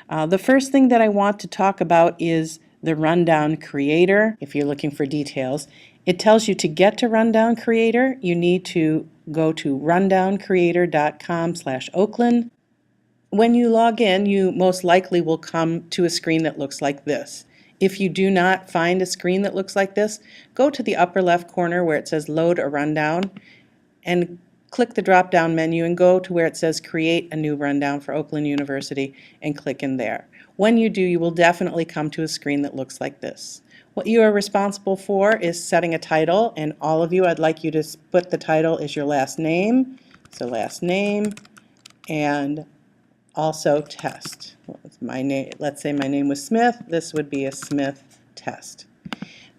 The first thing that I want to talk about is the Rundown Creator. If you're looking for details, it tells you to get to Rundown Creator, you need to go to rundowncreator.com/Oakland. When you log in, you most likely will come to a screen that looks like this. If you do not find a screen that looks like this, go to the upper left corner where it says Load a Rundown and click the drop-down menu and go to where it says Create a New Rundown for Oakland University and click in there. When you do, you will definitely come to a screen that looks like this. What you are responsible for is setting a title, and all of you, I'd like you to put the title as your last name, so last name, and also test. My name, let's say my name was Smith, this would be a Smith test.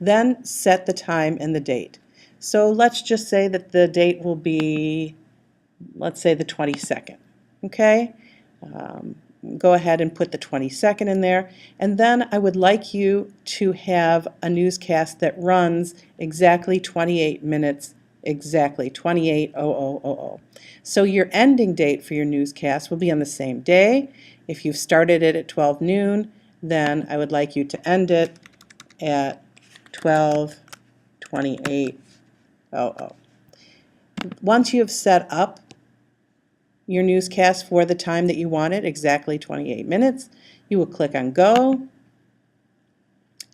Then set the time and the date. So let's just say that the date will be, let's say the 22nd, okay? Go ahead and put the 22nd in there, and then I would like you to have a newscast that runs exactly 28 minutes, exactly 28:00:00. So your ending date for your newscast will be on the same day. If you've started it at 12 noon, then I would like you to end it at 12:28:00. Once you have set up your newscast for the time that you want it, exactly 28 minutes, you will click on Go,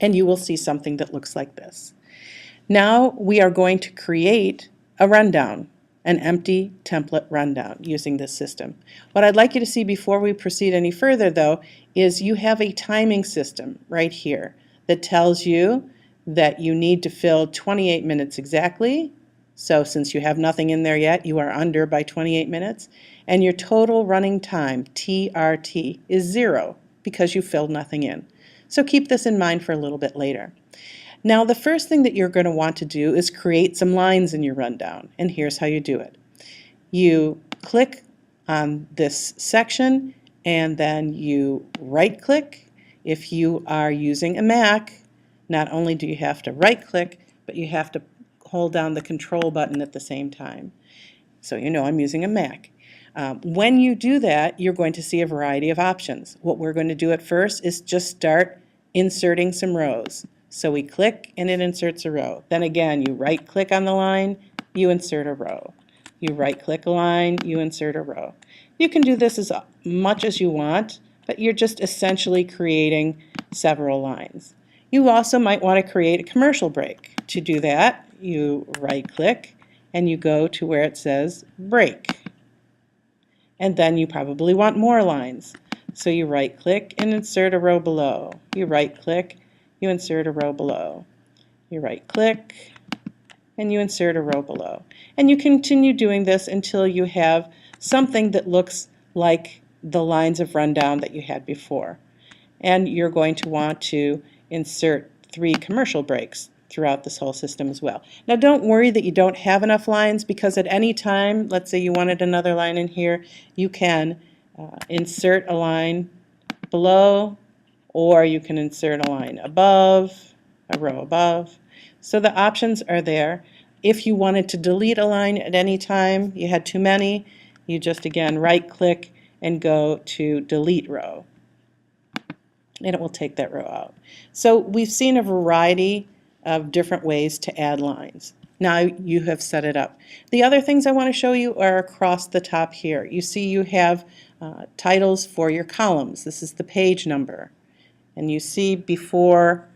and you will see something that looks like this. Now we are going to create a rundown, an empty template rundown using this system. What I'd like you to see before we proceed any further, though, is you have a timing system right here that tells you that you need to fill 28 minutes exactly. So since you have nothing in there yet, you are under by 28 minutes. And your total running time, TRT, is 0 because you filled nothing in. So keep this in mind for a little bit later. Now the first thing that you're going to want to do is create some lines in your rundown, and here's how you do it. You click on this section and then you right click. If you are using a Mac, not only do you have to right click, but you have to hold down the control button at the same time. So you know I'm using a Mac. When you do that, you're going to see a variety of options. What we're going to do at first is just start inserting some rows. So we click and it inserts a row. Then again, you right click on the line, you insert a row. You right click a line, you insert a row. You can do this as much as you want, but you're just essentially creating several lines. You also might want to create a commercial break. To do that, you right click and you go to where it says Break. And then you probably want more lines. So you right click and insert a row below. You right click, you insert a row below. You right click and you insert a row below. And you continue doing this until you have something that looks like the lines of rundown that you had before. And you're going to want to insert 3 commercial breaks throughout this whole system as well. Now don't worry that you don't have enough lines, because at any time, let's say you wanted another line in here, you can insert a line below, or you can insert a line above, a row above. So the options are there. If you wanted to delete a line at any time, you had too many, you just again right click and go to Delete Row, and it will take that row out. So we've seen a variety of different ways to add lines. Now you have set it up. The other things I want to show you are across the top here. You see you have titles for your columns. This is the page number. And you see before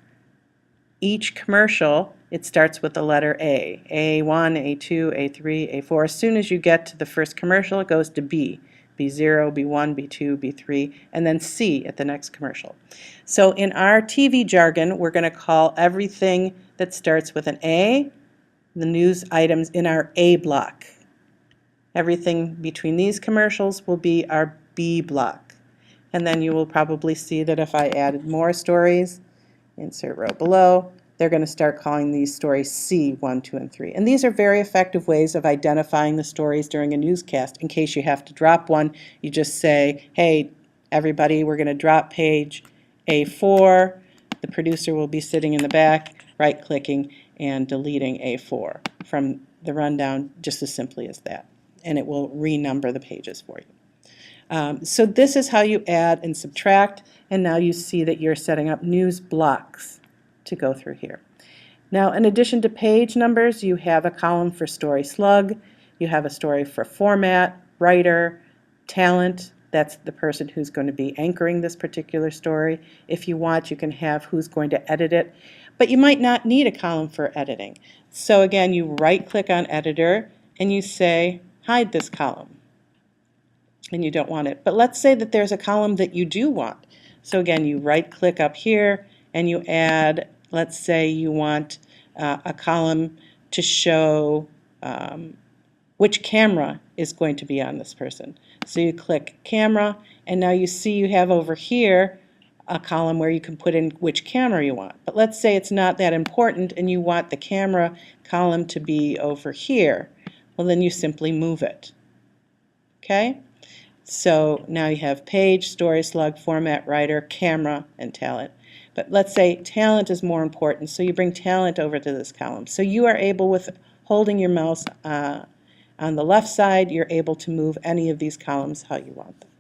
each commercial, it starts with the letter A. A1, A2, A3, A4. As soon as you get to the first commercial, it goes to B. B0, B1, B2, B3, and then C at the next commercial. So in our TV jargon, we're going to call everything that starts with an A, the news items in our A block. Everything between these commercials will be our B block. And then you will probably see that if I added more stories, insert row below, they're going to start calling these stories C, 1, 2, and 3. And these are very effective ways of identifying the stories during a newscast. In case you have to drop one, you just say, hey, everybody, we're going to drop page A4. The producer will be sitting in the back, right-clicking and deleting A4 from the rundown, just as simply as that. And it will renumber the pages for you. So this is how you add and subtract, and now you see that you're setting up news blocks to go through here. Now, in addition to page numbers, you have a column for story slug, you have a story for format, writer, talent, that's the person who's going to be anchoring this particular story. If you want, you can have who's going to edit it, but you might not need a column for editing. So again, you right-click on editor and you say, hide this column, and you don't want it. But let's say that there's a column that you do want. So again, you right-click up here and you add, let's say you want a column to show which camera is going to be on this person. So you click camera, and now you see you have over here a column where you can put in which camera you want. But let's say it's not that important and you want the camera column to be over here. Well, then you simply move it. Okay? So now you have page, story slug, format, writer, camera, and talent. But let's say talent is more important, so you bring talent over to this column. So you are able, with holding your mouse on the left side, you're able to move any of these columns how you want them.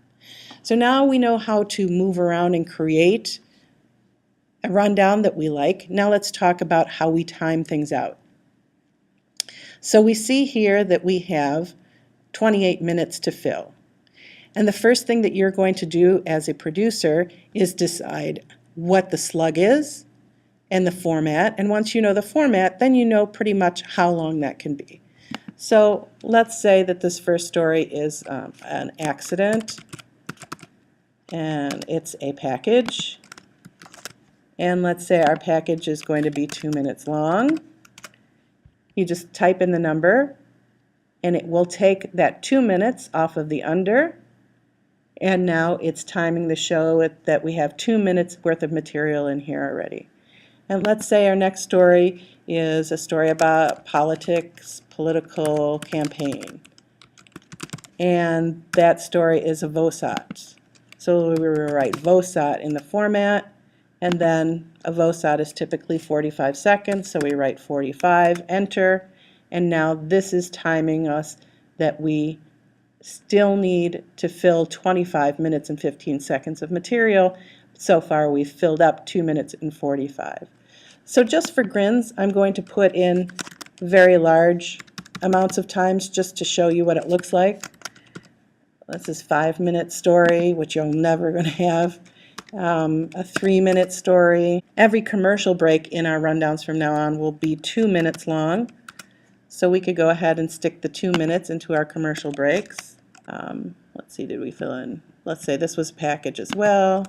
So now we know how to move around and create a rundown that we like. Now let's talk about how we time things out. So we see here that we have 28 minutes to fill. And the first thing that you're going to do as a producer is decide what the slug is and the format. And once you know the format, then you know pretty much how long that can be. So let's say that this first story is an accident, and it's a package. And let's say our package is going to be 2 minutes long. You just type in the number, and it will take that 2 minutes off of the under. And now it's timing the show that we have 2 minutes worth of material in here already. And let's say our next story is a story about politics, political campaign. And that story is a VOSAT. So we will write VOSAT in the format, and then a VOSAT is typically 45 seconds, so we write 45, enter, and now this is timing us that we still need to fill 25 minutes and 15 seconds of material. So far we've filled up 2 minutes and 45. So just for grins, I'm going to put in very large amounts of times just to show you what it looks like. This is 5-minute story, which you're never going to have. A 3-minute story. Every commercial break in our rundowns from now on will be 2 minutes long. So we could go ahead and stick the 2 minutes into our commercial breaks. Let's see, did we fill in? Let's say this was a package as well.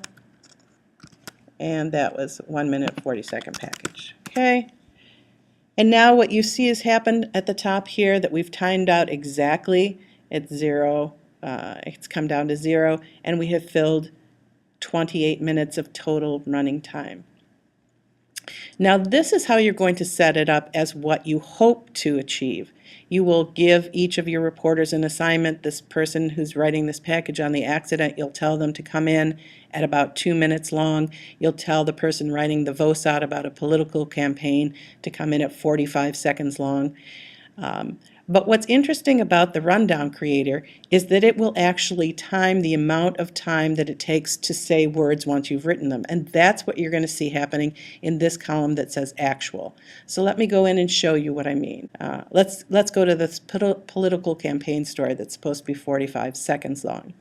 And that was 1 minute 40-second package. Okay. And now what you see has happened at the top here that we've timed out exactly. It's 0. It's come down to 0, and we have filled 28 minutes of total running time. Now this is how you're going to set it up as what you hope to achieve. You will give each of your reporters an assignment. This person who's writing this package on the accident, you'll tell them to come in at about 2 minutes long. You'll tell the person writing the VOSAT about a political campaign to come in at 45 seconds long. But what's interesting about the rundown creator is that it will actually time the amount of time that it takes to say words once you've written them. And that's what you're going to see happening in this column that says actual. So let me go in and show you what I mean. Let's go to this political campaign story that's supposed to be 45 seconds long.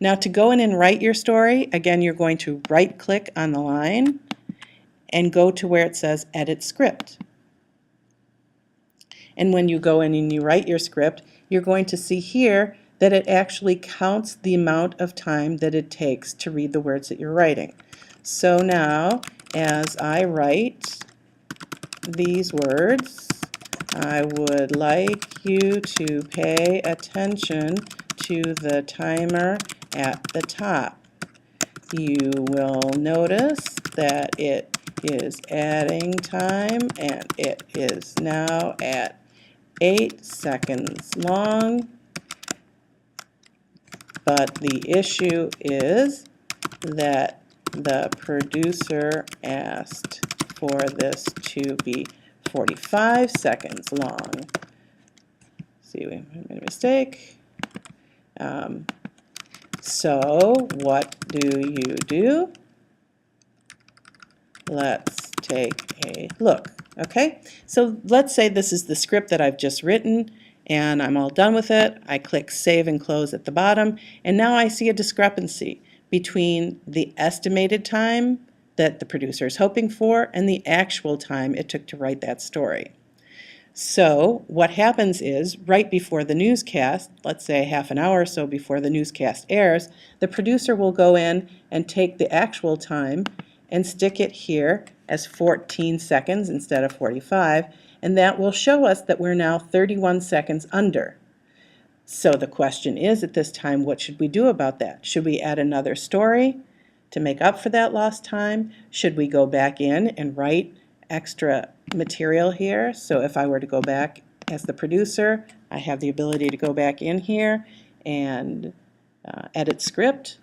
Now to go in and write your story, again, you're going to right-click on the line and go to where it says Edit Script. And when you go in and you write your script, you're going to see here that it actually counts the amount of time that it takes to read the words that you're writing. So now, as I write these words, I would like you to pay attention to the timer at the top. You will notice that it is adding time, and it is now at 8 seconds long, but the issue is that the producer asked for this to be 45 seconds long. See, we made a mistake. So what do you do? Let's take a look. Okay, so let's say this is the script that I've just written and I'm all done with it. I click Save and Close at the bottom, and now I see a discrepancy between the estimated time that the producer is hoping for and the actual time it took to write that story. So what happens is, right before the newscast, let's say half an hour or so before the newscast airs, the producer will go in and take the actual time and stick it here as 14 seconds instead of 45, and that will show us that we're now 31 seconds under. So the question is, at this time, what should we do about that? Should we add another story to make up for that lost time? Should we go back in and write extra material here? So if I were to go back as the producer, I have the ability to go back in here and edit script.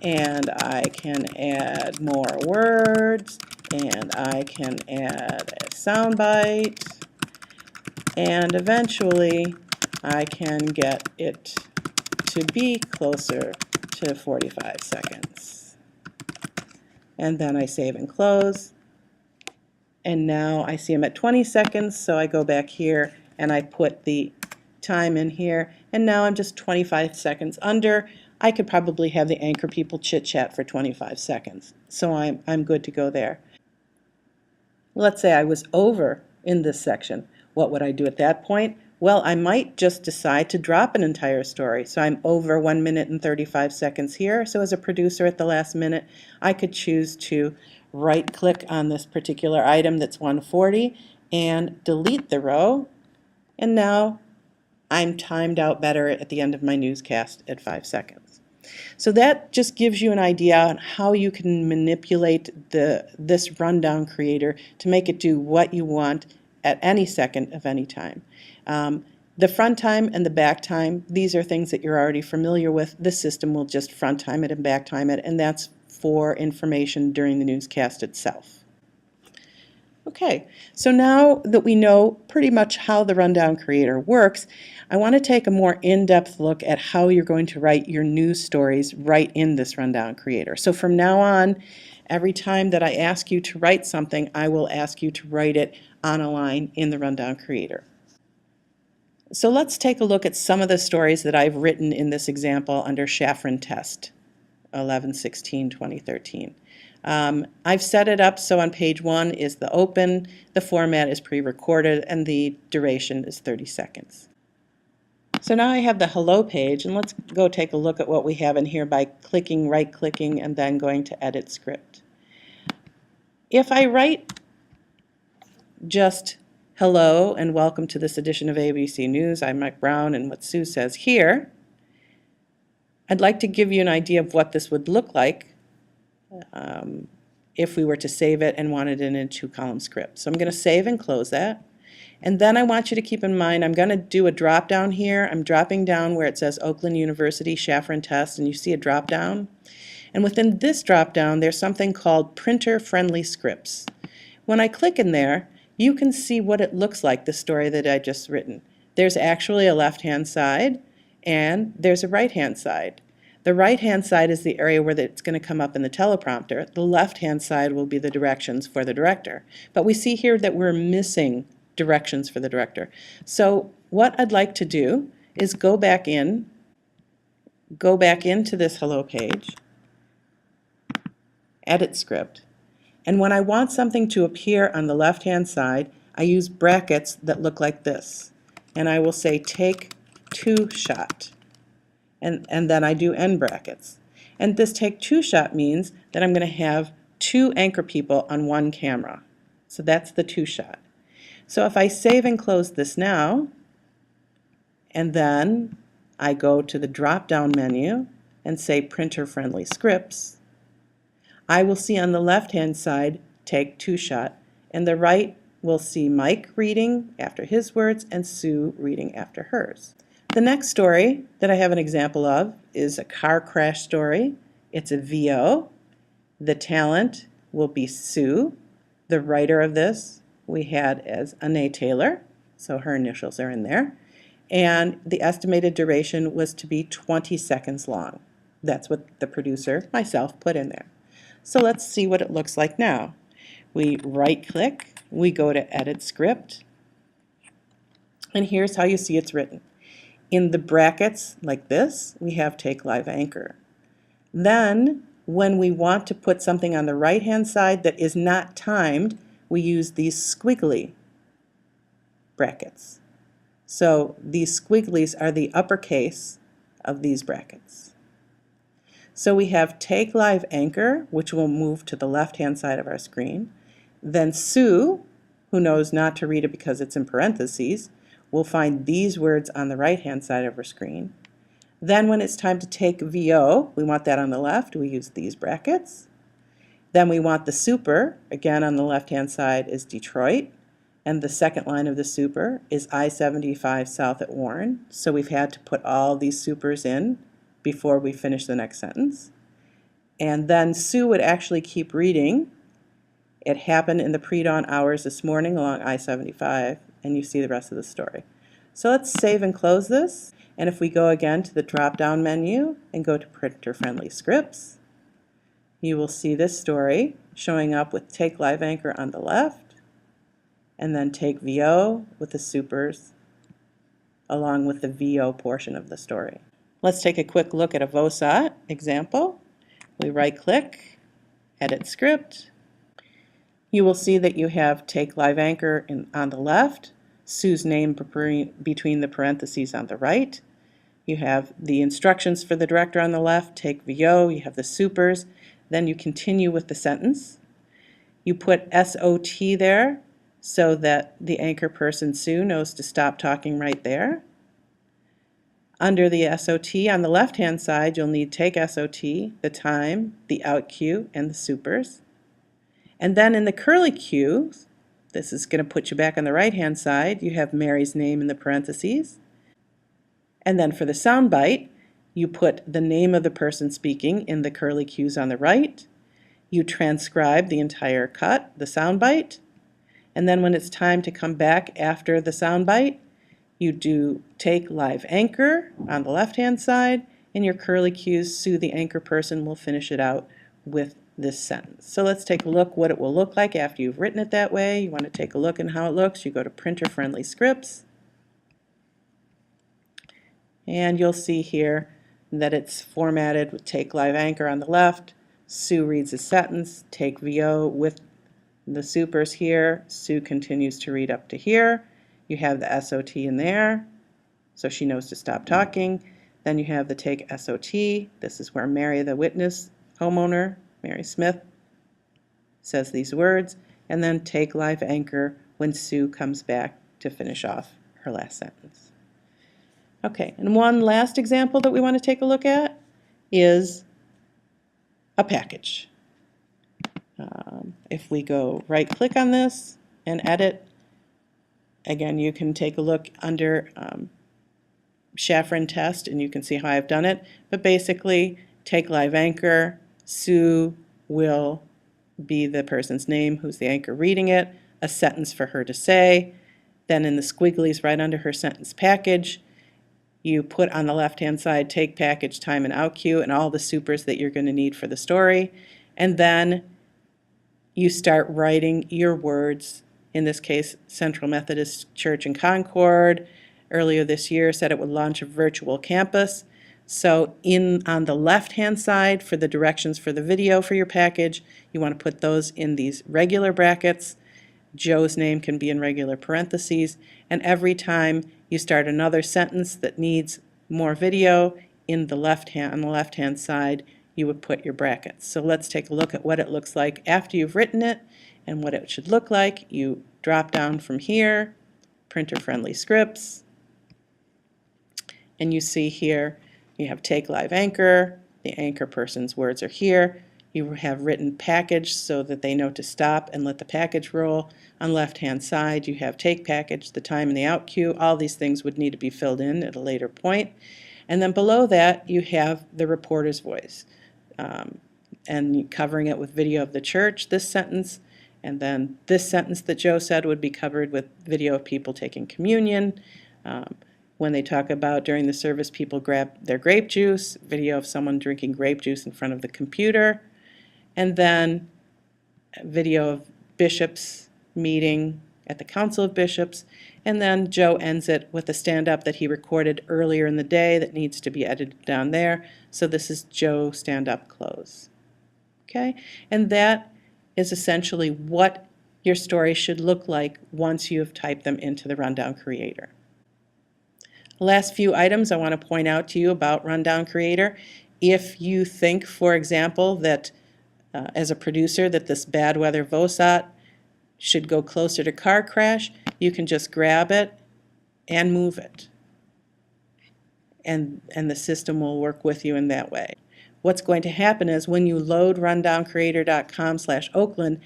And I can add more words, and I can add a soundbite, and eventually I can get it to be closer to 45 seconds. And then I save and close. And now I see I'm at 20 seconds, so I go back here and I put the time in here, and now I'm just 25 seconds under. I could probably have the anchor people chit-chat for 25 seconds, so I'm good to go there. Let's say I was over in this section. What would I do at that point? Well, I might just decide to drop an entire story. So I'm over 1 minute and 35 seconds here. So as a producer at the last minute, I could choose to right-click on this particular item that's 140 and delete the row. And now I'm timed out better at the end of my newscast at 5 seconds. So that just gives you an idea on how you can manipulate this rundown creator to make it do what you want at any second of any time. The front time and the back time, these are things that you're already familiar with. This system will just front time it and back time it, and that's for information during the newscast itself. Okay, so now that we know pretty much how the rundown creator works, I want to take a more in-depth look at how you're going to write your news stories right in this rundown creator. So from now on, every time that I ask you to write something, I will ask you to write it on a line in the rundown creator. So let's take a look at some of the stories that I've written in this example under JRN test 11/16/2013. I've set it up so on page 1 is the open, the format is pre-recorded, and the duration is 30 seconds. So now I have the hello page, and let's go take a look at what we have in here by clicking, right-clicking, and then going to edit script. If I write just hello and welcome to this edition of ABC News, I'm Mike Brown, and what Sue says here, I'd like to give you an idea of what this would look like if we were to save it and wanted it in a 2-column script. So I'm going to save and close that. And then I want you to keep in mind, I'm going to do a drop down here. I'm dropping down where it says Oakland University JRN test, and you see a drop down. And within this drop down, there's something called printer-friendly scripts. When I click in there, you can see what it looks like, the story that I just written. There's actually a left-hand side, and there's a right-hand side. The right-hand side is the area where it's going to come up in the teleprompter. The left-hand side will be the directions for the director. But we see here that we're missing directions for the director. So what I'd like to do is go back into this hello page, edit script, and when I want something to appear on the left-hand side, I use brackets that look like this. And I will say take 2 shot. And then I do end brackets. And this take 2 shot means that I'm going to have 2 anchor people on 1 camera. So that's the 2 shot. So if I save and close this now, and then I go to the drop-down menu and say printer-friendly scripts, I will see on the left-hand side take 2 shot, and the right will see Mike reading after his words and Sue reading after hers. The next story that I have an example of is a car crash story. It's a VO. The talent will be Sue. The writer of this we had as Anae Taylor, so her initials are in there. and the estimated duration was to be 20 seconds long. That's what the producer, myself, put in there. So let's see what it looks like now. We right-click, we go to Edit Script, and here's how you see it's written. In the brackets, like this, we have Take Live Anchor. Then, when we want to put something on the right-hand side that is not timed, we use these squiggly brackets. So these squigglies are the uppercase of these brackets. So we have Take Live Anchor, which will move to the left-hand side of our screen. Then Sue, who knows not to read it because it's in parentheses, will find these words on the right-hand side of our screen. Then when it's time to take VO, we want that on the left, we use these brackets. Then we want the super, again on the left-hand side is Detroit, and the second line of the super is I-75 south at Warren. So we've had to put all these supers in before we finish the next sentence. And then Sue would actually keep reading. It happened in the pre-dawn hours this morning along I-75, and you see the rest of the story. So let's save and close this. And if we go again to the drop-down menu and go to printer-friendly scripts, you will see this story showing up with Take Live Anchor on the left, and then Take VO with the supers along with the VO portion of the story. Let's take a quick look at a VOSAT example. We right-click, Edit Script. You will see that you have Take Live Anchor on the left, Sue's name between the parentheses on the right. You have the instructions for the director on the left, Take VO, you have the supers, then you continue with the sentence. You put SOT there so that the anchor person, Sue, knows to stop talking right there. Under the SOT on the left-hand side, you'll need Take SOT, the time, the out cue, and the supers. And then in the curly cues, this is going to put you back on the right-hand side, you have Mary's name in the parentheses. And then for the soundbite, you put the name of the person speaking in the curly cues on the right. You transcribe the entire cut, the soundbite. And then when it's time to come back after the soundbite, you do Take Live Anchor on the left-hand side, and your curly cues, Sue the anchor person will finish it out with this sentence. So let's take a look what it will look like after you've written it that way. You want to take a look at how it looks. You go to Printer-Friendly Scripts, and you'll see here that it's formatted with Take Live Anchor on the left. Sue reads a sentence, Take VO with the supers here. Sue continues to read up to here. You have the SOT in there, so she knows to stop talking. Then you have the Take SOT. This is where Mary, the witness, homeowner, Mary Smith, says these words. And then Take Live Anchor when Sue comes back to finish off her last sentence. Okay, and one last example that we want to take a look at is a package. If we go right-click on this and edit, again, you can take a look under Shafran test and you can see how I've done it. But basically, Take Live Anchor, Sue will be the person's name who's the anchor reading it, a sentence for her to say. Then in the squigglies right under her sentence package, you put on the left-hand side Take Package, Time, and Out Cue, and all the supers that you're going to need for the story. And then you start writing your words. In this case, Central Methodist Church in Concord earlier this year said it would launch a virtual campus. So on the left-hand side for the directions for the video for your package, you want to put those in these regular brackets. Joe's name can be in regular parentheses. And every time you start another sentence that needs more video, on the left-hand side, you would put your brackets. So let's take a look at what it looks like after you've written it and what it should look like. You drop down from here, Printer-Friendly Scripts, and you see here you have Take Live Anchor, the anchor person's words are here. You have written package so that they know to stop and let the package roll. On the left-hand side, you have Take Package, the time, and the out cue. All these things would need to be filled in at a later point. And then below that, you have the reporter's voice. And covering it with video of the church, this sentence, and then this sentence that Joe said would be covered with video of people taking communion. when they talk about during the service people grab their grape juice, video of someone drinking grape juice in front of the computer, and then a video of bishops meeting at the Council of Bishops, and then Joe ends it with a stand-up that he recorded earlier in the day that needs to be edited down there. So this is Joe stand-up close. Okay, and that is essentially what your story should look like once you have typed them into the Rundown Creator. The last few items I want to point out to you about Rundown Creator. If you think, for example, that as a producer that this bad weather VOSAT should go closer to car crash, you can just grab it and move it. And the system will work with you in that way. What's going to happen is when you load rundowncreator.com/Oakland,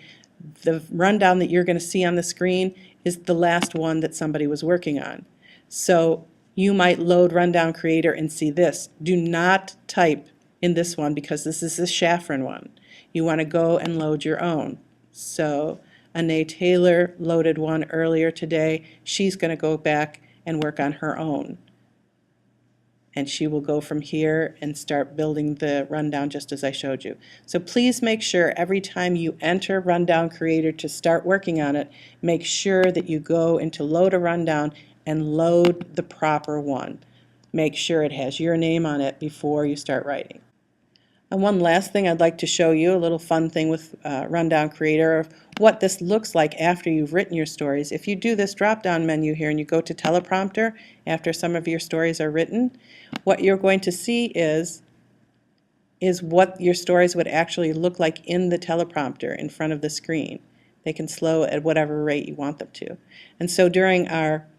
the rundown that you're going to see on the screen is the last one that somebody was working on. So you might load Rundown Creator and see this. Do not type in this one because this is the Shafran one. You want to go and load your own. So Anae Taylor loaded one earlier today. She's going to go back and work on her own. And she will go from here and start building the rundown just as I showed you. So please make sure every time you enter Rundown Creator to start working on it, make sure that you go into Load a Rundown and load the proper one. Make sure it has your name on it before you start writing. And one last thing I'd like to show you, a little fun thing with Rundown Creator, of what this looks like after you've written your stories. If you do this drop-down menu here and you go to teleprompter after some of your stories are written, what you're going to see is what your stories would actually look like in the teleprompter in front of the screen. They can slow at whatever rate you want them to. And so during our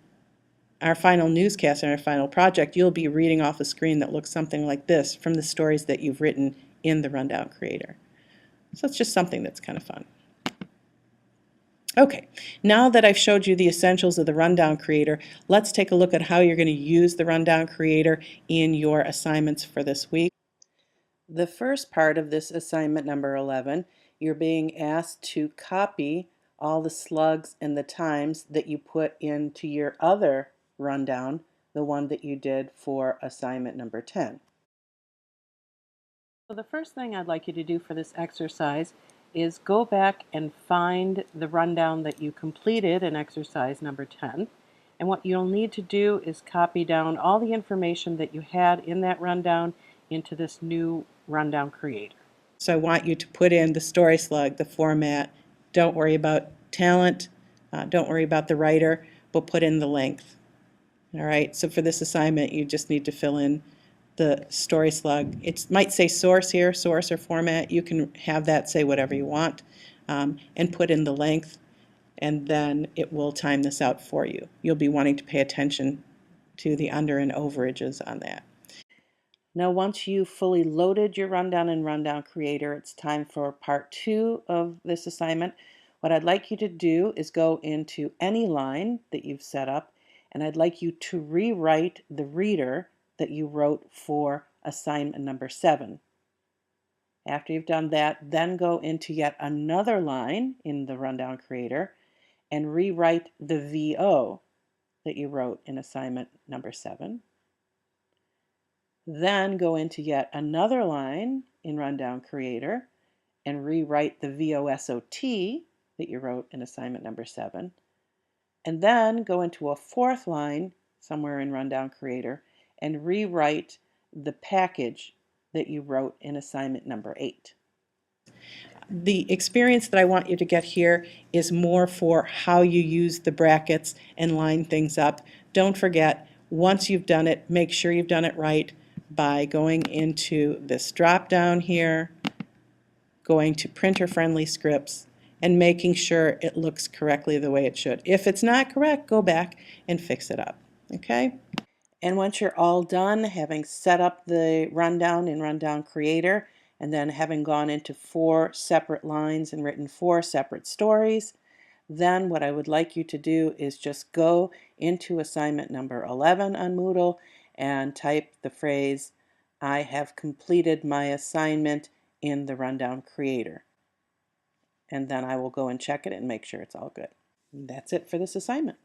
final newscast and our final project, you'll be reading off a screen that looks something like this from the stories that you've written in the Rundown Creator. So it's just something that's kind of fun. Okay, now that I've showed you the essentials of the Rundown Creator, let's take a look at how you're going to use the Rundown Creator in your assignments for this week. The first part of this assignment number 11, you're being asked to copy all the slugs and the times that you put into your other rundown, the one that you did for assignment number 10. So the first thing I'd like you to do for this exercise is go back and find the rundown that you completed in exercise number 10. And what you'll need to do is copy down all the information that you had in that rundown into this new Rundown Creator. So I want you to put in the story slug, the format. Don't worry about talent. Don't worry about the writer, but put in the length. All right, so for this assignment, you just need to fill in the story slug. It might say source here, source or format. You can have that say whatever you want, and put in the length, and then it will time this out for you. You'll be wanting to pay attention to the under and overages on that. Now once you've fully loaded your rundown in Rundown Creator, it's time for part 2 of this assignment. What I'd like you to do is go into any line that you've set up, and I'd like you to rewrite the reader that you wrote for assignment number 7. After you've done that, then go into yet another line in the Rundown Creator and rewrite the VO that you wrote in assignment number 7. Then go into yet another line in Rundown Creator and rewrite the VOSOT that you wrote in assignment number 7. And then go into a fourth line somewhere in Rundown Creator and rewrite the package that you wrote in assignment number 8. The experience that I want you to get here is more for how you use the brackets and line things up. Don't forget, once you've done it, make sure you've done it right by going into this drop down here, going to printer friendly scripts, and making sure it looks correctly the way it should. If it's not correct, go back and fix it up. Okay? And once you're all done, having set up the rundown in Rundown Creator, and then having gone into 4 separate lines and written 4 separate stories, then what I would like you to do is just go into assignment number 11 on Moodle and type the phrase, "I have completed my assignment in the Rundown Creator." And then I will go and check it and make sure it's all good. And that's it for this assignment.